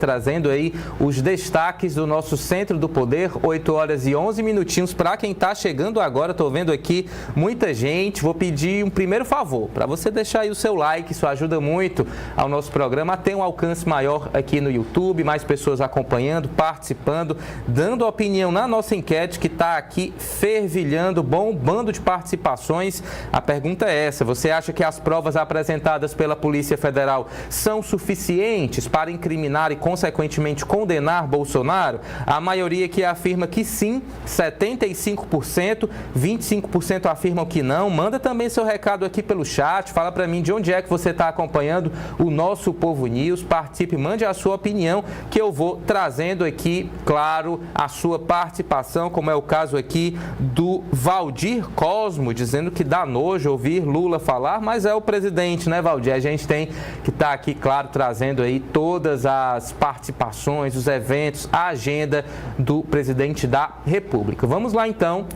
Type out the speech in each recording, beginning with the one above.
Trazendo aí os destaques do nosso Centro do Poder, 8 horas e 11 minutinhos. Para quem está chegando agora, estou vendo aqui muita gente. Vou pedir um primeiro favor, para você deixar aí o seu like, isso ajuda muito ao nosso programa a ter um alcance maior aqui no YouTube, mais pessoas acompanhando, participando, dando opinião na nossa enquete que está aqui fervilhando, bombando de participações. A pergunta é essa: você acha que as provas apresentadas pela Polícia Federal são suficientes para incriminar e consequentemente condenar Bolsonaro? A maioria que afirma que sim, 75%, 25% afirmam que não. Manda também seu recado aqui pelo chat, fala para mim de onde é que você está acompanhando o nosso Povo News, participe, mande a sua opinião, que eu vou trazendo aqui, claro, a sua participação, como é o caso aqui do Valdir Cosmo, dizendo que dá nojo ouvir Lula falar, mas é o presidente, né, Valdir? A gente tem que estar aqui, claro, trazendo aí todas as participações, os eventos, a agenda do presidente da República. Vamos lá então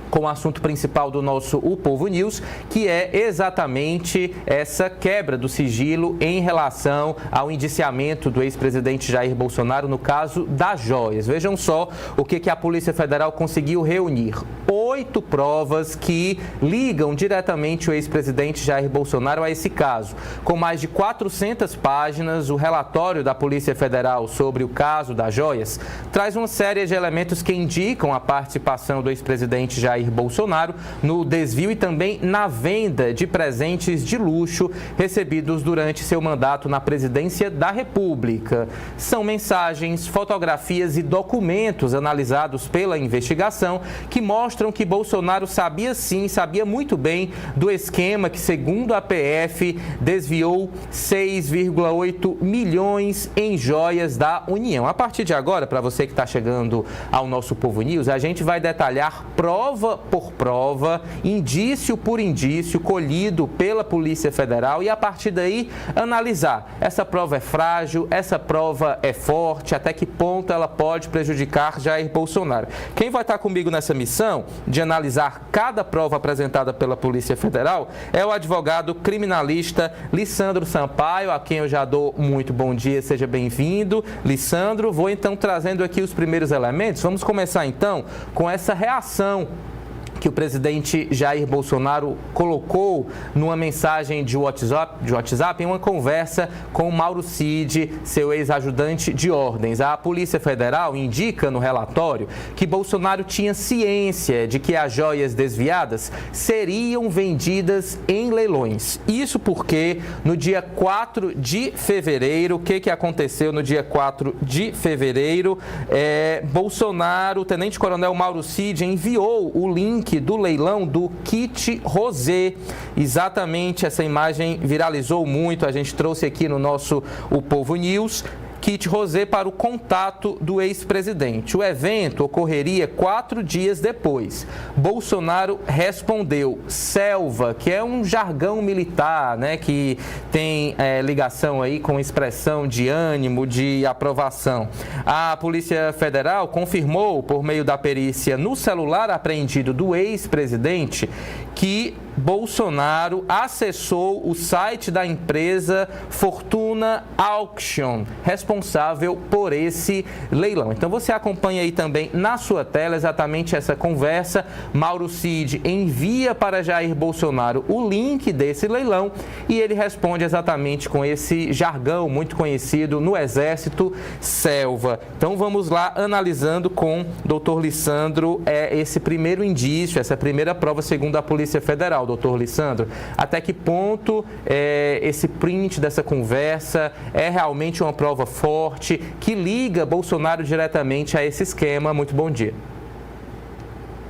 com o assunto principal do nosso O Povo News, que é exatamente essa quebra do sigilo em relação ao indiciamento do ex-presidente Jair Bolsonaro no caso das joias. Vejam só o que a Polícia Federal conseguiu reunir. 8 provas que ligam diretamente o ex-presidente Jair Bolsonaro a esse caso. Com mais de 400 páginas, o relatório da Polícia Federal sobre o caso das joias traz uma série de elementos que indicam a participação do ex-presidente Jair Bolsonaro no desvio e também na venda de presentes de luxo recebidos durante seu mandato na presidência da República. São mensagens, fotografias e documentos analisados pela investigação que mostram que Bolsonaro sabia sim, sabia muito bem do esquema que, segundo a PF, desviou 6,8 milhões em joias da União. A partir de agora, para você que está chegando ao nosso Povo News, a gente vai detalhar prova por prova, indício por indício, colhido pela Polícia Federal e, a partir daí, analisar. Essa prova é frágil, essa prova é forte, até que ponto ela pode prejudicar Jair Bolsonaro. Quem vai estar comigo nessa missão de analisar cada prova apresentada pela Polícia Federal é o advogado criminalista Lissandro Sampaio, a quem eu já dou muito bom dia, seja bem-vindo. Lissandro, vou então trazendo aqui os primeiros elementos. Vamos começar então com essa reação que o presidente Jair Bolsonaro colocou numa mensagem de WhatsApp em uma conversa com Mauro Cid, seu ex-ajudante de ordens. A Polícia Federal indica no relatório que Bolsonaro tinha ciência de que as joias desviadas seriam vendidas em leilões. Isso porque no dia 4 de fevereiro, o que aconteceu no dia 4 de fevereiro? Bolsonaro, o tenente-coronel Mauro Cid, enviou o link do leilão do kit rosé. Exatamente, essa imagem viralizou muito, a gente trouxe aqui no nosso O Povo News. Kit rosé para o contato do ex-presidente. O evento ocorreria 4 dias depois. Bolsonaro respondeu selva, que é um jargão militar, né, que tem ligação aí com expressão de ânimo, de aprovação. A Polícia Federal confirmou, por meio da perícia no celular apreendido do ex-presidente, que Bolsonaro acessou o site da empresa Fortuna Auction, responsável por esse leilão. Então você acompanha aí também na sua tela exatamente essa conversa. Mauro Cid envia para Jair Bolsonaro o link desse leilão e ele responde exatamente com esse jargão muito conhecido no Exército, selva. Então vamos lá analisando com o doutor Lissandro esse primeiro indício, essa primeira prova segundo a Polícia Federal. Doutor Lissandro, até que ponto esse print dessa conversa é realmente uma prova forte que liga Bolsonaro diretamente a esse esquema? Muito bom dia.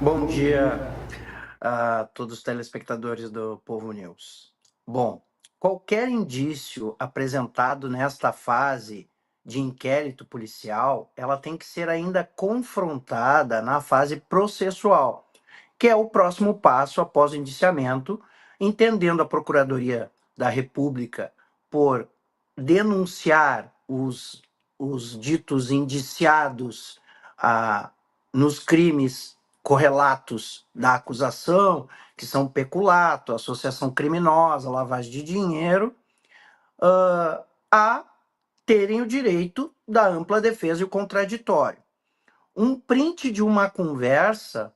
Bom dia a todos os telespectadores do Povo News. Bom, qualquer indício apresentado nesta fase de inquérito policial, ela tem que ser ainda confrontada na fase processual, que é o próximo passo após o indiciamento, entendendo a Procuradoria da República por denunciar os ditos indiciados nos crimes correlatos da acusação, que são peculato, associação criminosa, lavagem de dinheiro, a terem o direito da ampla defesa e o contraditório. Um print de uma conversa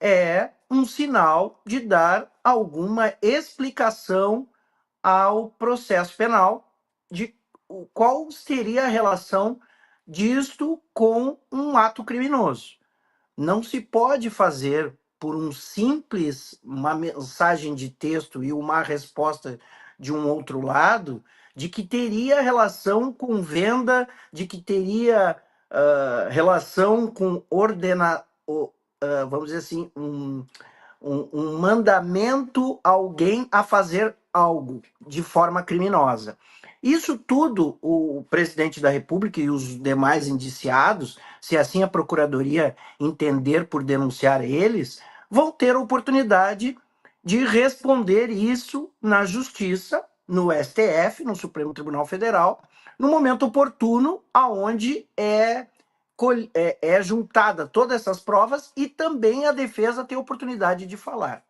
é um sinal de dar alguma explicação ao processo penal de qual seria a relação disto com um ato criminoso. Não se pode fazer por uma mensagem de texto e uma resposta de um outro lado, de que teria relação com venda, de que teria relação com vamos dizer assim, um mandamento a alguém a fazer algo de forma criminosa. Isso tudo, o presidente da República e os demais indiciados, se assim a Procuradoria entender por denunciar eles, vão ter a oportunidade de responder isso na Justiça, no STF, no Supremo Tribunal Federal, no momento oportuno, aonde é juntada todas essas provas e também a defesa tem a oportunidade de falar.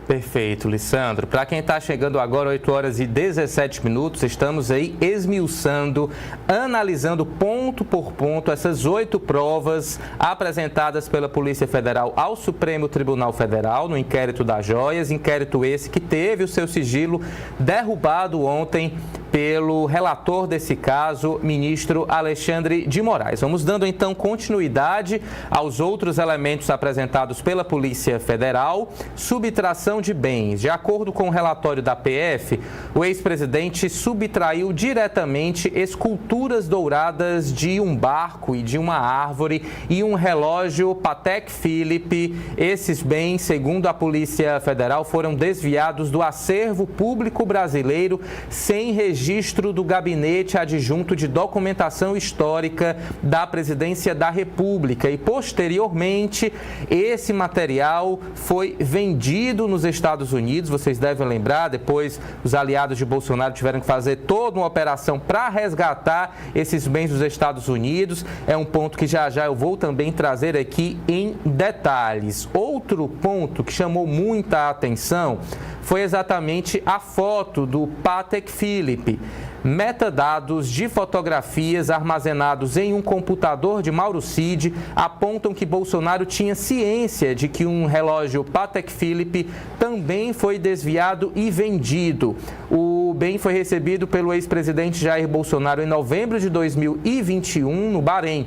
Perfeito, Lissandro. Para quem está chegando agora, 8 horas e 17 minutos, estamos aí esmiuçando, analisando ponto por ponto essas 8 provas apresentadas pela Polícia Federal ao Supremo Tribunal Federal no inquérito das joias, inquérito esse que teve o seu sigilo derrubado ontem pelo relator desse caso, ministro Alexandre de Moraes. Vamos dando então continuidade aos outros elementos apresentados pela Polícia Federal. Subtração de bens. De acordo com o relatório da PF, o ex-presidente subtraiu diretamente esculturas douradas de um barco e de uma árvore e um relógio Patek Philippe. Esses bens, segundo a Polícia Federal, foram desviados do acervo público brasileiro sem registro do Gabinete Adjunto de Documentação Histórica da Presidência da República e, posteriormente, esse material foi vendido nos Estados Unidos. Vocês devem lembrar, depois os aliados de Bolsonaro tiveram que fazer toda uma operação para resgatar esses bens dos Estados Unidos. É um ponto que já eu vou também trazer aqui em detalhes. Outro ponto que chamou muita atenção foi exatamente a foto do Patek Philippe. Metadados de fotografias armazenados em um computador de Mauro Cid apontam que Bolsonaro tinha ciência de que um relógio Patek Philippe também foi desviado e vendido. O bem foi recebido pelo ex-presidente Jair Bolsonaro em novembro de 2021 no Bahrein.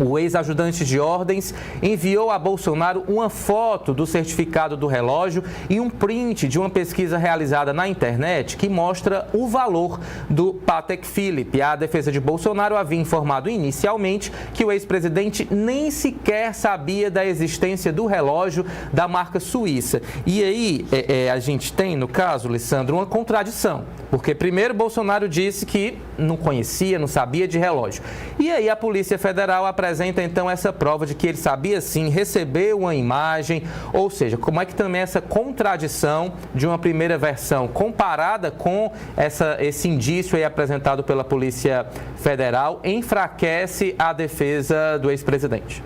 O ex-ajudante de ordens enviou a Bolsonaro uma foto do certificado do relógio e um print de uma pesquisa realizada na internet que mostra o valor do Patek Philippe. A defesa de Bolsonaro havia informado inicialmente que o ex-presidente nem sequer sabia da existência do relógio da marca suíça. E aí a gente tem, no caso, Lissandro, uma contradição. Porque primeiro Bolsonaro disse que não conhecia, não sabia de relógio. E aí a Polícia Federal apresenta então essa prova de que ele sabia sim, recebeu uma imagem, ou seja, como é que também essa contradição de uma primeira versão comparada com esse indício aí apresentado pela Polícia Federal enfraquece a defesa do ex-presidente?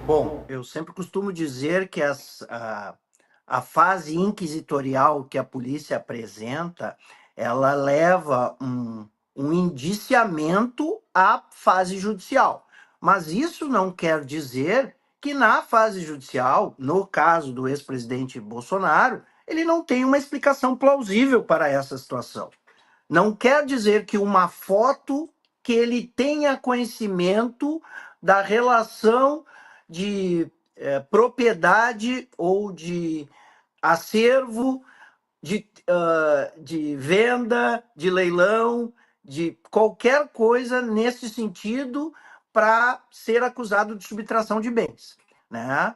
Bom, eu sempre costumo dizer que a fase inquisitorial que a polícia apresenta, ela leva um indiciamento à fase judicial. Mas isso não quer dizer que na fase judicial, no caso do ex-presidente Bolsonaro, ele não tem uma explicação plausível para essa situação. Não quer dizer que uma foto que ele tenha conhecimento da relação de propriedade ou de acervo, de venda, de leilão, de qualquer coisa nesse sentido para ser acusado de subtração de bens, né?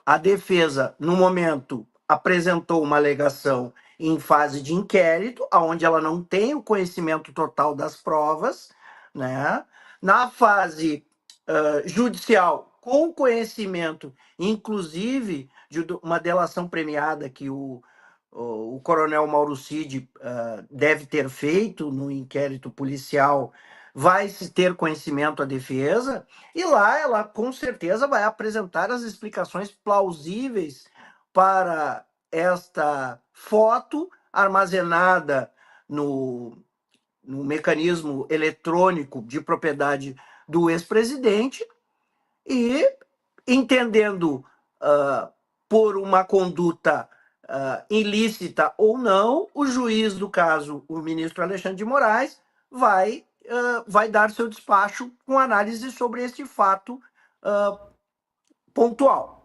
A defesa, no momento, apresentou uma alegação em fase de inquérito, onde ela não tem o conhecimento total das provas, né? Na fase judicial, com conhecimento, inclusive, de uma delação premiada que o coronel Mauro Cid deve ter feito no inquérito policial, vai se ter conhecimento a defesa, e lá ela com certeza vai apresentar as explicações plausíveis para esta foto armazenada no mecanismo eletrônico de propriedade do ex-presidente e entendendo por uma conduta ilícita ou não, o juiz do caso, o ministro Alexandre de Moraes, vai dar seu despacho com análise sobre esse fato pontual.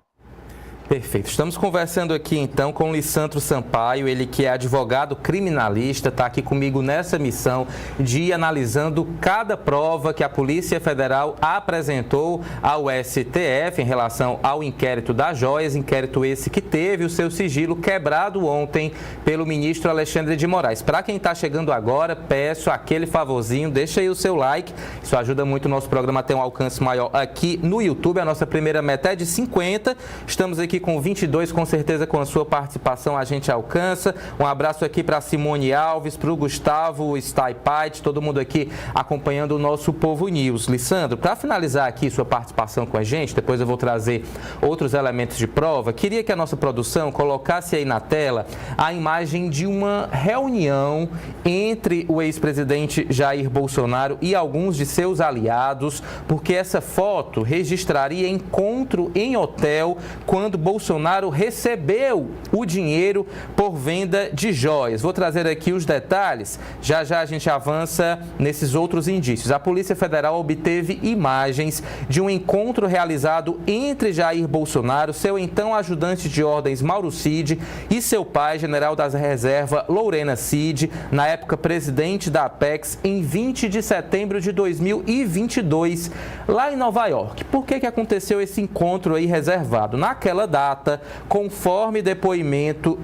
Perfeito. Estamos conversando aqui então com o Lissandro Sampaio, ele que é advogado criminalista, está aqui comigo nessa missão de ir analisando cada prova que a Polícia Federal apresentou ao STF em relação ao inquérito das joias, inquérito esse que teve o seu sigilo quebrado ontem pelo ministro Alexandre de Moraes. Para quem está chegando agora, peço aquele favorzinho, deixa aí o seu like, isso ajuda muito o nosso programa a ter um alcance maior aqui no YouTube. A nossa primeira meta é de 50, estamos aqui com 22, com certeza com a sua participação a gente alcança. Um abraço aqui para Simone Alves, para o Gustavo Staipait, todo mundo aqui acompanhando o nosso Povo News. Lissandro, para finalizar aqui sua participação com a gente, depois eu vou trazer outros elementos de prova, queria que a nossa produção colocasse aí na tela a imagem de uma reunião entre o ex-presidente Jair Bolsonaro e alguns de seus aliados, porque essa foto registraria encontro em hotel quando Bolsonaro recebeu o dinheiro por venda de joias. Vou trazer aqui os detalhes, já já a gente avança nesses outros indícios. A Polícia Federal obteve imagens de um encontro realizado entre Jair Bolsonaro, seu então ajudante de ordens Mauro Cid e seu pai, general da reserva Lorena Cid, na época presidente da Apex, em 20 de setembro de 2022, lá em Nova York. Por que aconteceu esse encontro aí reservado? Naquela data, conforme depoimento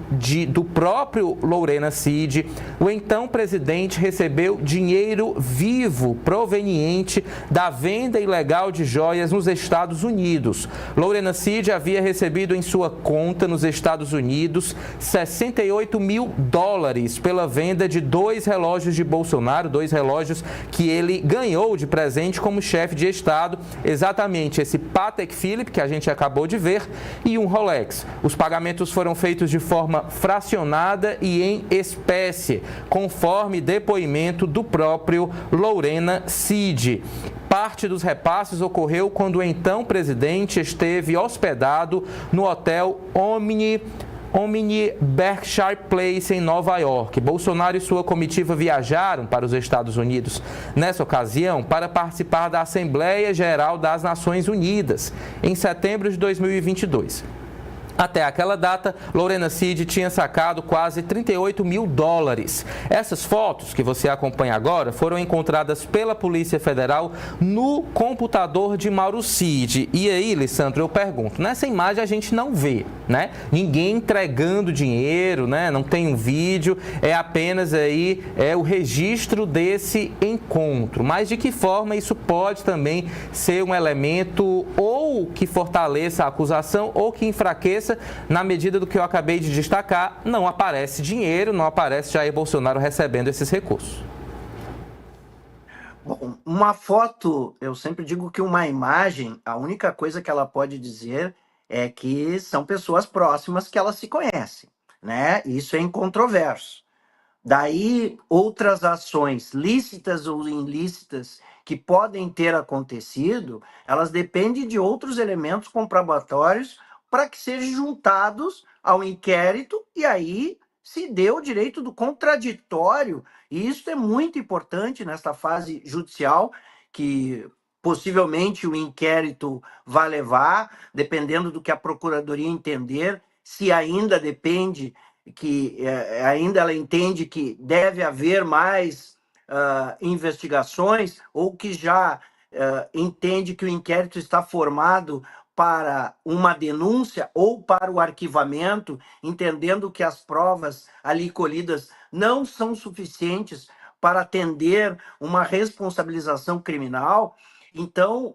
do próprio Lorena Cid, o então presidente recebeu dinheiro vivo proveniente da venda ilegal de joias nos Estados Unidos. Lorena Cid havia recebido em sua conta nos Estados Unidos $68 mil pela venda de 2 relógios de Bolsonaro, 2 relógios que ele ganhou de presente como chefe de Estado, exatamente esse Patek Philippe que a gente acabou de ver e um Rolex. Os pagamentos foram feitos de forma fracionada e em espécie, conforme depoimento do próprio Lorena Cid. Parte dos repasses ocorreu quando o então presidente esteve hospedado no hotel Omni Berkshire Place, em Nova York. Bolsonaro e sua comitiva viajaram para os Estados Unidos nessa ocasião para participar da Assembleia Geral das Nações Unidas, em setembro de 2022. Até aquela data, Lorena Cid tinha sacado quase $38 mil. Essas fotos que você acompanha agora foram encontradas pela Polícia Federal no computador de Mauro Cid. E aí, Lissandro, eu pergunto, nessa imagem a gente não vê, né? Ninguém entregando dinheiro, né? Não tem um vídeo, é apenas aí o registro desse encontro. Mas de que forma isso pode também ser um elemento ou que fortaleça a acusação ou que enfraqueça, na medida do que eu acabei de destacar, não aparece dinheiro, não aparece Jair Bolsonaro recebendo esses recursos. Bom, uma foto, eu sempre digo que uma imagem, a única coisa que ela pode dizer é que são pessoas próximas que elas se conhecem, né? Isso é incontroverso. Daí, outras ações lícitas ou ilícitas que podem ter acontecido, elas dependem de outros elementos comprobatórios para que sejam juntados ao inquérito e aí se dê o direito do contraditório. E isso é muito importante nesta fase judicial, que possivelmente o inquérito vai levar, dependendo do que a Procuradoria entender, se ainda depende, ainda ela entende que deve haver mais investigações, ou que já entende que o inquérito está formado para uma denúncia ou para o arquivamento, entendendo que as provas ali colhidas não são suficientes para atender uma responsabilização criminal. Então,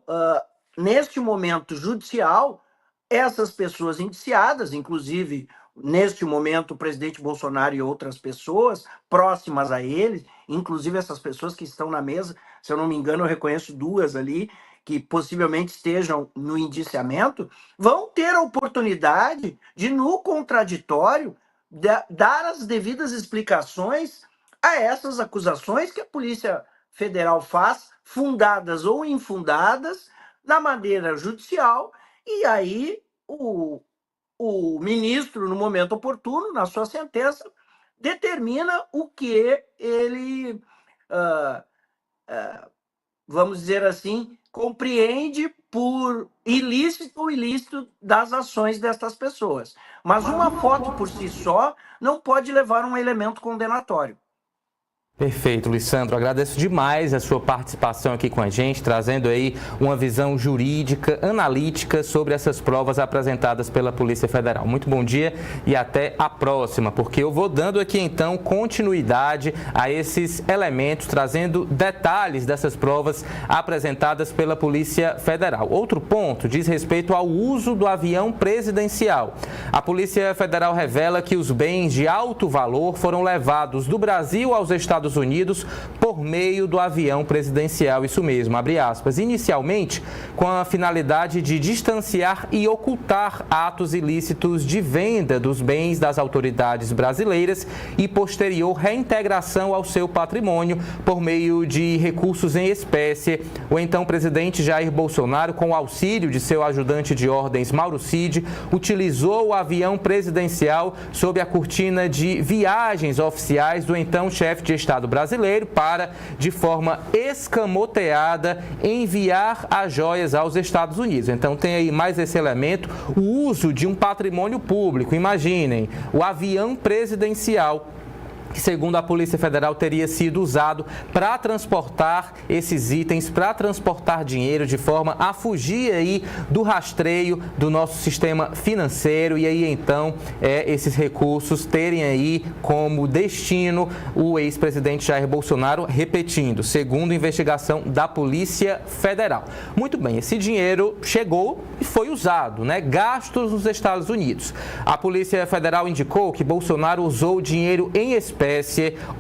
neste momento judicial, essas pessoas indiciadas, inclusive, neste momento, o presidente Bolsonaro e outras pessoas próximas a ele, inclusive essas pessoas que estão na mesa, se eu não me engano, eu reconheço 2 ali, que possivelmente estejam no indiciamento, vão ter a oportunidade de, no contraditório, dar as devidas explicações a essas acusações que a Polícia Federal faz, fundadas ou infundadas, na maneira judicial, e aí o ministro, no momento oportuno, na sua sentença, determina o que ele, vamos dizer assim, compreende por ilícito ou ilícito das ações destas pessoas. Mas uma foto por si só não pode levar a um elemento condenatório. Perfeito, Lissandro. Agradeço demais a sua participação aqui com a gente, trazendo aí uma visão jurídica, analítica sobre essas provas apresentadas pela Polícia Federal. Muito bom dia e até a próxima, porque eu vou dando aqui então continuidade a esses elementos, trazendo detalhes dessas provas apresentadas pela Polícia Federal. Outro ponto diz respeito ao uso do avião presidencial. A Polícia Federal revela que os bens de alto valor foram levados do Brasil aos Estados Unidos por meio do avião presidencial, isso mesmo, abre aspas, inicialmente com a finalidade de distanciar e ocultar atos ilícitos de venda dos bens das autoridades brasileiras e posterior reintegração ao seu patrimônio por meio de recursos em espécie. O então presidente Jair Bolsonaro, com o auxílio de seu ajudante de ordens Mauro Cid, utilizou o avião presidencial sob a cortina de viagens oficiais do então chefe de Estado brasileiro para, de forma escamoteada, enviar as joias aos Estados Unidos. Então tem aí mais esse elemento, o uso de um patrimônio público. Imaginem, o avião presidencial, que segundo a Polícia Federal teria sido usado para transportar esses itens, para transportar dinheiro de forma a fugir aí do rastreio do nosso sistema financeiro e aí então esses recursos terem aí como destino o ex-presidente Jair Bolsonaro, repetindo, segundo investigação da Polícia Federal. Muito bem, esse dinheiro chegou e foi usado, né? Gastos nos Estados Unidos. A Polícia Federal indicou que Bolsonaro usou dinheiro em espécie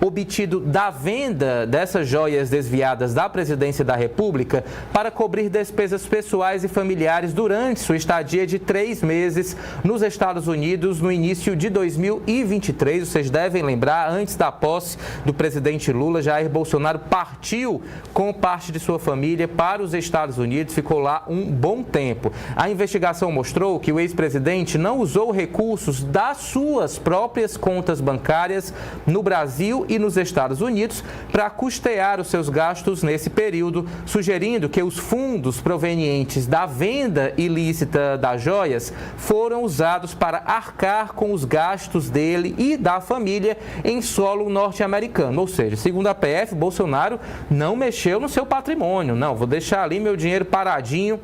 obtido da venda dessas joias desviadas da Presidência da República para cobrir despesas pessoais e familiares durante sua estadia de 3 meses nos Estados Unidos no início de 2023. Vocês devem lembrar, antes da posse do presidente Lula, Jair Bolsonaro partiu com parte de sua família para os Estados Unidos, ficou lá um bom tempo. A investigação mostrou que o ex-presidente não usou recursos das suas próprias contas bancárias no Brasil e nos Estados Unidos para custear os seus gastos nesse período, sugerindo que os fundos provenientes da venda ilícita das joias foram usados para arcar com os gastos dele e da família em solo norte-americano. Ou seja, segundo a PF, Bolsonaro não mexeu no seu patrimônio. Não, vou deixar ali meu dinheiro paradinho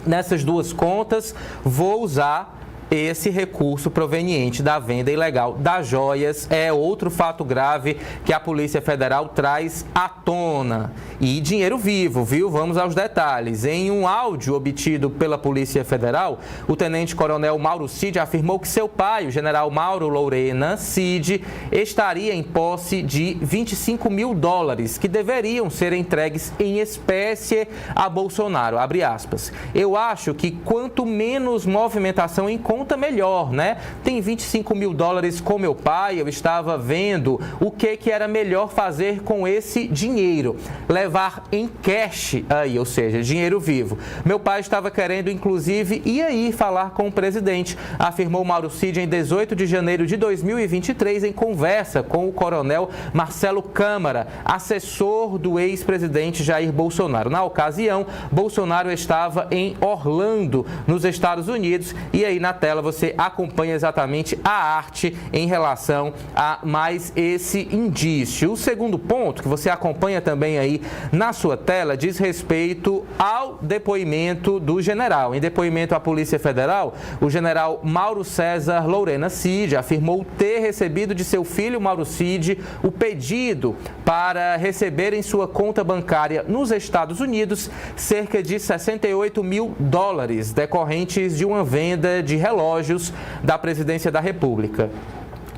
nessas duas contas, vou usar esse recurso proveniente da venda ilegal das joias. É outro fato grave que a Polícia Federal traz à tona. E dinheiro vivo, viu? Vamos aos detalhes. Em um áudio obtido pela Polícia Federal, o tenente-coronel Mauro Cid afirmou que seu pai, o general Mauro Lorena Cid, estaria em posse de 25 mil dólares que deveriam ser entregues em espécie a Bolsonaro. Abre aspas. Eu acho que quanto menos movimentação em conta, melhor, né? Tem 25 mil dólares com meu pai, eu estava vendo o que era melhor fazer com esse dinheiro. Levar em cash aí, ou seja, dinheiro vivo. Meu pai estava querendo, inclusive, ir aí falar com o presidente, afirmou Mauro Cid em 18 de janeiro de 2023, em conversa com o coronel Marcelo Câmara, assessor do ex-presidente Jair Bolsonaro. Na ocasião, Bolsonaro estava em Orlando, nos Estados Unidos, e aí na tela você acompanha exatamente a arte em relação a mais esse indício. O segundo ponto que você acompanha também aí na sua tela diz respeito ao depoimento do general. Em depoimento à Polícia Federal, o general Mauro César Lorena Cid afirmou ter recebido de seu filho Mauro Cid o pedido para receber em sua conta bancária nos Estados Unidos cerca de 68 mil dólares decorrentes de uma venda de relógios da Presidência da República.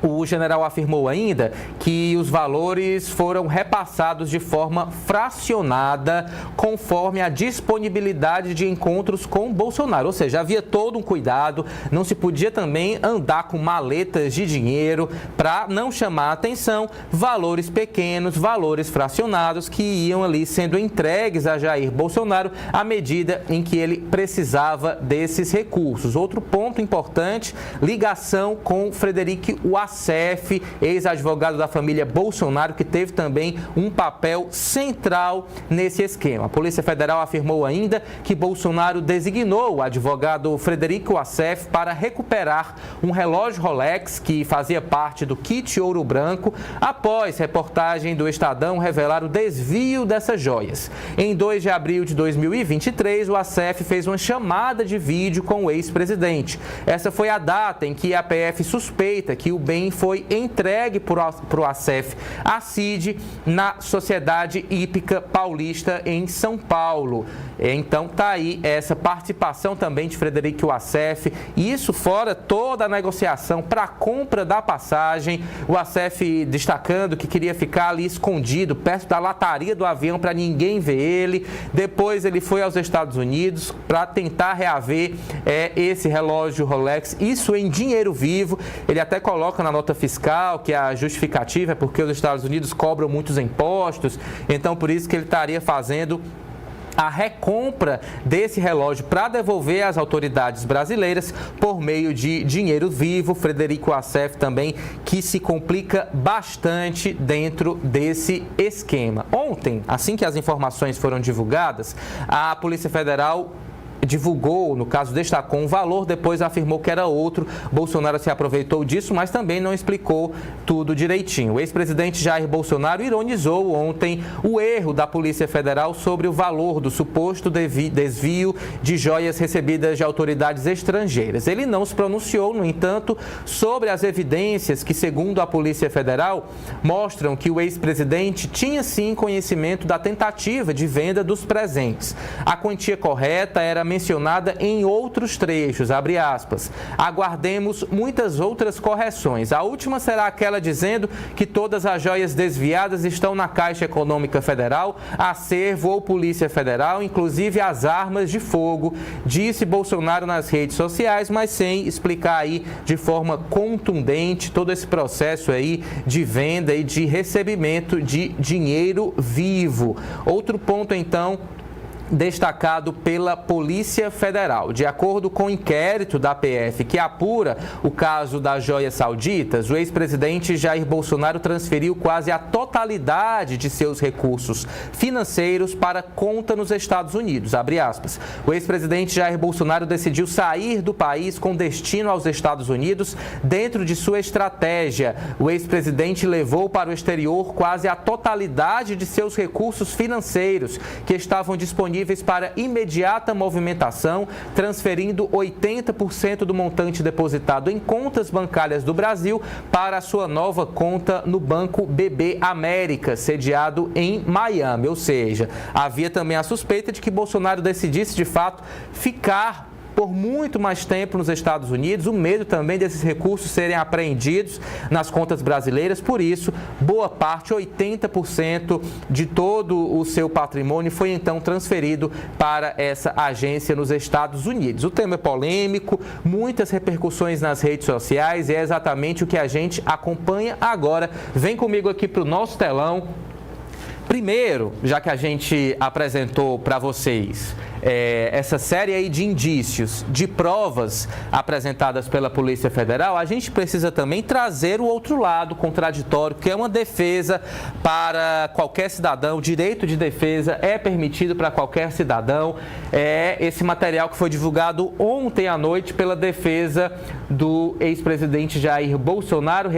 O general afirmou ainda que os valores foram repassados de forma fracionada conforme a disponibilidade de encontros com Bolsonaro. Ou seja, havia todo um cuidado, não se podia também andar com maletas de dinheiro para não chamar a atenção, valores pequenos, valores fracionados que iam ali sendo entregues a Jair Bolsonaro à medida em que ele precisava desses recursos. Outro ponto importante, ligação com Frederico Wassef, ex-advogado da família Bolsonaro, que teve também um papel central nesse esquema. A Polícia Federal afirmou ainda que Bolsonaro designou o advogado Frederico Wassef para recuperar um relógio Rolex que fazia parte do kit ouro branco, após reportagem do Estadão revelar o desvio dessas joias. Em 2 de abril de 2023, o Wassef fez uma chamada de vídeo com o ex-presidente. Essa foi a data em que a PF suspeita que o bem foi entregue por o Wassef à CID na Sociedade Hípica Paulista em São Paulo. Então tá aí essa participação também de Frederico Wassef, isso fora toda a negociação para a compra da passagem. O Wassef destacando que queria ficar ali escondido perto da lataria do avião para ninguém ver ele. Depois ele foi aos Estados Unidos para tentar reaver esse relógio Rolex, isso em dinheiro vivo. Ele até coloca na nota fiscal que a justificativa é porque os Estados Unidos cobram muitos impostos, então por isso que ele estaria fazendo a recompra desse relógio para devolver às autoridades brasileiras por meio de dinheiro vivo. Frederico Wassef também, que se complica bastante dentro desse esquema. Ontem, assim que as informações foram divulgadas, a Polícia Federal divulgou, no caso destacou um valor, depois afirmou que era outro. Bolsonaro se aproveitou disso, mas também não explicou tudo direitinho. O ex-presidente Jair Bolsonaro ironizou ontem o erro da Polícia Federal sobre o valor do suposto desvio de joias recebidas de autoridades estrangeiras. Ele não se pronunciou, no entanto, sobre as evidências que, segundo a Polícia Federal, mostram que o ex-presidente tinha sim conhecimento da tentativa de venda dos presentes. A quantia correta era mencionada em outros trechos, abre aspas. Aguardemos muitas outras correções. A última será aquela dizendo que todas as joias desviadas estão na Caixa Econômica Federal, acervo ou Polícia Federal, inclusive as armas de fogo, disse Bolsonaro nas redes sociais, mas sem explicar aí de forma contundente todo esse processo aí de venda e de recebimento de dinheiro vivo. Outro ponto, então, destacado pela Polícia Federal. De acordo com o inquérito da PF que apura o caso das joias sauditas, o ex-presidente Jair Bolsonaro transferiu quase a totalidade de seus recursos financeiros para conta nos Estados Unidos, abre aspas. O ex-presidente Jair Bolsonaro decidiu sair do país com destino aos Estados Unidos dentro de sua estratégia. O ex-presidente levou para o exterior quase a totalidade de seus recursos financeiros que estavam disponíveis para imediata movimentação, transferindo 80% do montante depositado em contas bancárias do Brasil para a sua nova conta no Banco BB América, sediado em Miami. Ou seja, havia também a suspeita de que Bolsonaro decidisse, de fato, ficar por muito mais tempo nos Estados Unidos, o medo também desses recursos serem apreendidos nas contas brasileiras. Por isso, boa parte, 80% de todo o seu patrimônio foi então transferido para essa agência nos Estados Unidos. O tema é polêmico, muitas repercussões nas redes sociais e é exatamente o que a gente acompanha agora. Vem comigo aqui para o nosso telão. Primeiro, já que a gente apresentou para vocês essa série aí de indícios, de provas apresentadas pela Polícia Federal, a gente precisa também trazer o outro lado contraditório, que é uma defesa para qualquer cidadão, direito de defesa é permitido para qualquer cidadão. É esse material que foi divulgado ontem à noite pela defesa do ex-presidente Jair Bolsonaro,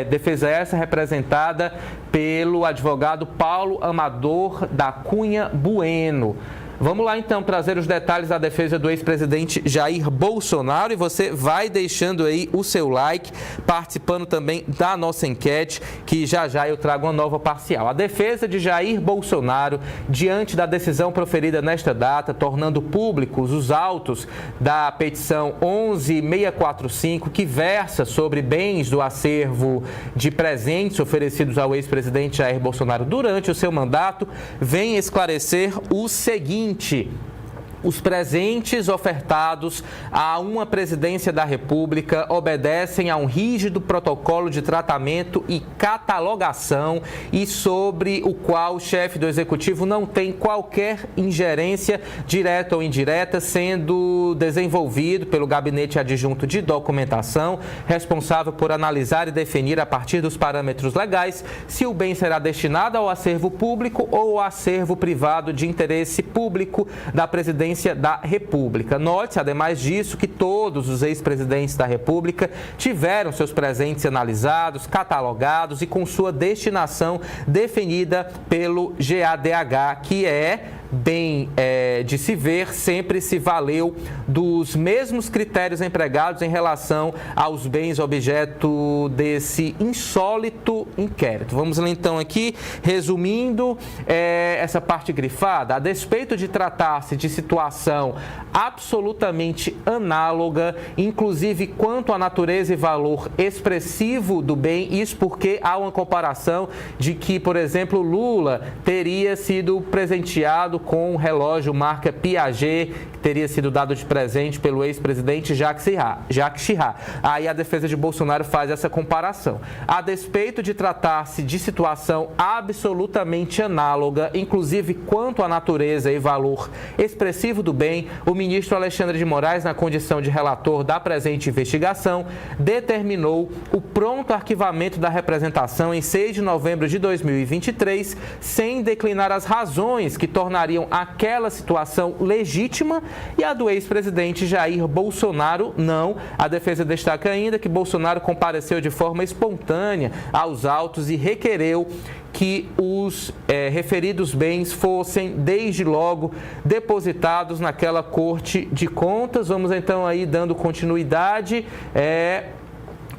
defesa essa representada pelo advogado Paulo Amador da Cunha Bueno. Vamos lá então trazer os detalhes da defesa do ex-presidente Jair Bolsonaro e você vai deixando aí o seu like, participando também da nossa enquete, que já eu trago uma nova parcial. A defesa de Jair Bolsonaro, diante da decisão proferida nesta data, tornando públicos os autos da petição 11645, que versa sobre bens do acervo de presentes oferecidos ao ex-presidente Jair Bolsonaro durante o seu mandato, vem esclarecer o seguinte: os presentes ofertados a uma presidência da República obedecem a um rígido protocolo de tratamento e catalogação e sobre o qual o chefe do Executivo não tem qualquer ingerência direta ou indireta, sendo desenvolvido pelo Gabinete Adjunto de Documentação, responsável por analisar e definir a partir dos parâmetros legais se o bem será destinado ao acervo público ou ao acervo privado de interesse público da presidência da República. Note-se, ademais disso, que todos os ex-presidentes da República tiveram seus presentes analisados, catalogados e com sua destinação definida pelo GADH, que bem de se ver, sempre se valeu dos mesmos critérios empregados em relação aos bens objeto desse insólito inquérito. Vamos lá então aqui, resumindo essa parte grifada. A despeito de tratar-se de situação absolutamente análoga, inclusive quanto à natureza e valor expressivo do bem, isso porque há uma comparação de que, por exemplo, Lula teria sido presenteado com um relógio marca Piaget, que teria sido dado de presente pelo ex-presidente Jacques Chirac. Aí a defesa de Bolsonaro faz essa comparação. A despeito de tratar-se de situação absolutamente análoga, inclusive quanto à natureza e valor expressivo do bem, o ministro Alexandre de Moraes, na condição de relator da presente investigação, determinou o pronto arquivamento da representação em 6 de novembro de 2023, sem declinar as razões que tornariam aquela situação legítima, e a do ex-presidente Jair Bolsonaro não. A defesa destaca ainda que Bolsonaro compareceu de forma espontânea aos autos e requereu que os referidos bens fossem, desde logo, depositados naquela Corte de Contas. Vamos então aí dando continuidade.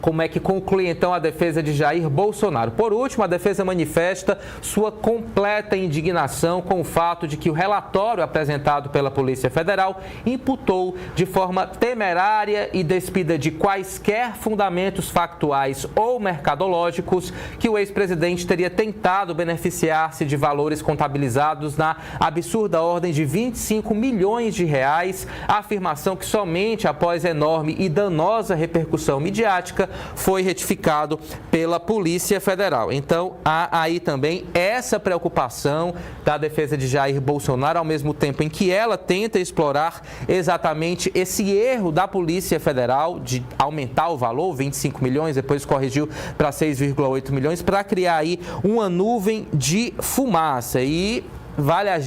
Como é que conclui, então, a defesa de Jair Bolsonaro? Por último, a defesa manifesta sua completa indignação com o fato de que o relatório apresentado pela Polícia Federal imputou de forma temerária e despida de quaisquer fundamentos factuais ou mercadológicos que o ex-presidente teria tentado beneficiar-se de valores contabilizados na absurda ordem de 25 milhões de reais, a afirmação que somente após enorme e danosa repercussão midiática foi retificado pela Polícia Federal. Então, há aí também essa preocupação da defesa de Jair Bolsonaro, ao mesmo tempo em que ela tenta explorar exatamente esse erro da Polícia Federal de aumentar o valor, 25 milhões, depois corrigiu para 6,8 milhões, para criar aí uma nuvem de fumaça. E vale a gente